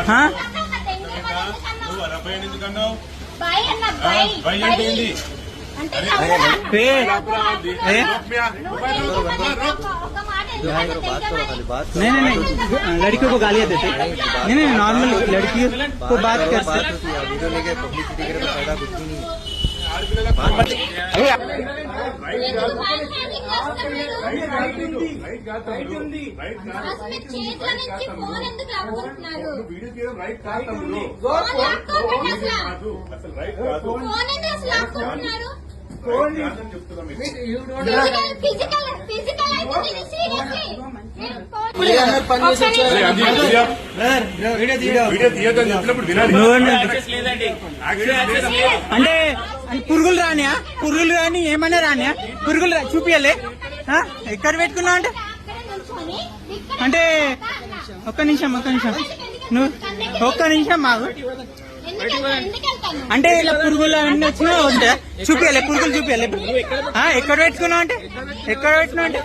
हाँ नहीं नहीं नहीं लड़कियों को गालियाँ देते नहीं नहीं नॉर्मल लड़कियों को बात करते అంటే పురుగులు రాని ఏమన్నా రానియా పురుగులు చూపియాలి ఎక్కడ పెట్టుకున్నావు అంటే ఒక్క నిమిషం నువ్వు ఒక్క నిమిషం మాకు అంటే ఇలా పురుగులు అన్ని వచ్చినా ఉంటే చూపియాలి పురుగులు చూపియాలి ఎక్కడ పెట్టుకున్నావు అంటే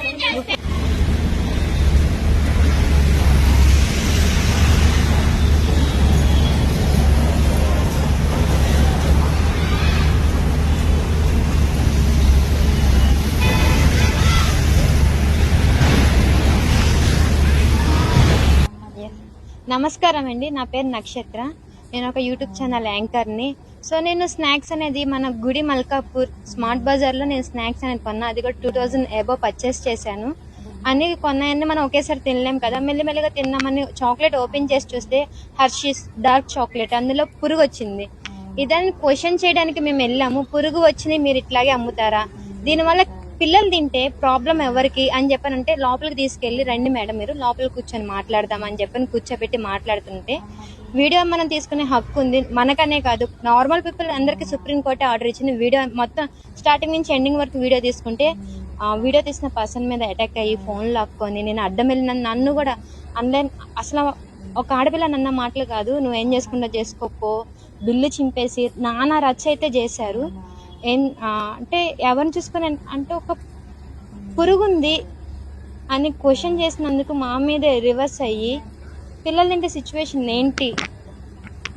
నమస్కారం అండి, నా పేరు నక్షత్ర. నేను ఒక యూట్యూబ్ ఛానల్ యాంకర్ని. సో నేను స్నాక్స్ అనేది మన గుడి మల్కాపూర్ స్మార్ట్ బజార్లో నేను స్నాక్స్ అనేది కొన్నా. అది కూడా 2000 అబోవ్ పర్చేస్ చేశాను. అన్ని కొన్నాయన్నీ మనం ఒకేసారి తినలేం కదా, మెల్లిమెల్లిగా తిన్నామని చాక్లెట్ ఓపెన్ చేసి చూస్తే హర్షీస్ డార్క్ చాక్లెట్, అందులో పురుగు వచ్చింది. ఇదాన్ని క్వశ్చన్ చేయడానికి మేము వెళ్ళాము. పురుగు వచ్చింది, మీరు ఇట్లాగే అమ్ముతారా, దీనివల్ల పిల్లలు తింటే ప్రాబ్లం ఎవరికి అని చెప్పానంటే లోపలికి తీసుకెళ్లి రండి మేడం మీరు లోపలికి కూర్చొని మాట్లాడదాం అని చెప్పని కూర్చోబెట్టి మాట్లాడుతుంటే వీడియో మనం తీసుకునే హక్కు ఉంది మనకనే కాదు, నార్మల్ పీపుల్ అందరికి సుప్రీంకోర్టు ఆర్డర్ ఇచ్చింది. వీడియో మొత్తం స్టార్టింగ్ నుంచి ఎండింగ్ వరకు వీడియో తీసుకుంటే ఆ వీడియో తీసిన పర్సన్ మీద అటాక్ అయ్యి ఫోన్ లాక్కొని నేను అడ్డం వెళ్ళిన నన్ను కూడా ఆన్లైన్ అసలు ఒక ఆడపిల్ల నన్న మాటలు కాదు, నువ్వేం చేసుకుంటా చేసుకోపో, బిల్లు చింపేసి నానా రచ్చ అయితే చేశారు. అంటే ఎవరిని చూసుకొని అంటే ఒక పురుగుంది అని క్వశ్చన్ చేసినందుకు మా మీదే రివర్స్ అయ్యి పిల్లలు తింటే సిచ్యువేషన్ ఏంటి,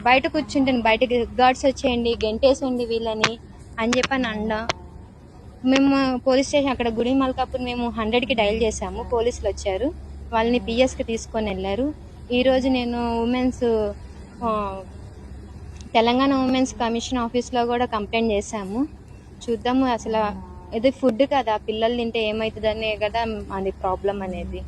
బయట కూర్చుంటే బయటకి గార్డ్స్ వచ్చేయండి గెంటేసేయండి వీళ్ళని అని చెప్పని అండ. మేము పోలీస్ స్టేషన్ అక్కడ గుడి మల్కాపూర్ మేము 100కి డైల్ చేసాము. పోలీసులు వచ్చారు, వాళ్ళని పిఎస్కి తీసుకొని వెళ్ళారు. ఈరోజు నేను ఉమెన్స్ తెలంగాణ ఉమెన్స్ కమిషన్ ఆఫీస్లో కూడా కంప్లైంట్ చేశాము. చూద్దాము, అసలు ఇది ఫుడ్ కదా, పిల్లలు తింటే ఏమవుతుందనే కదా అది ప్రాబ్లం అనేది.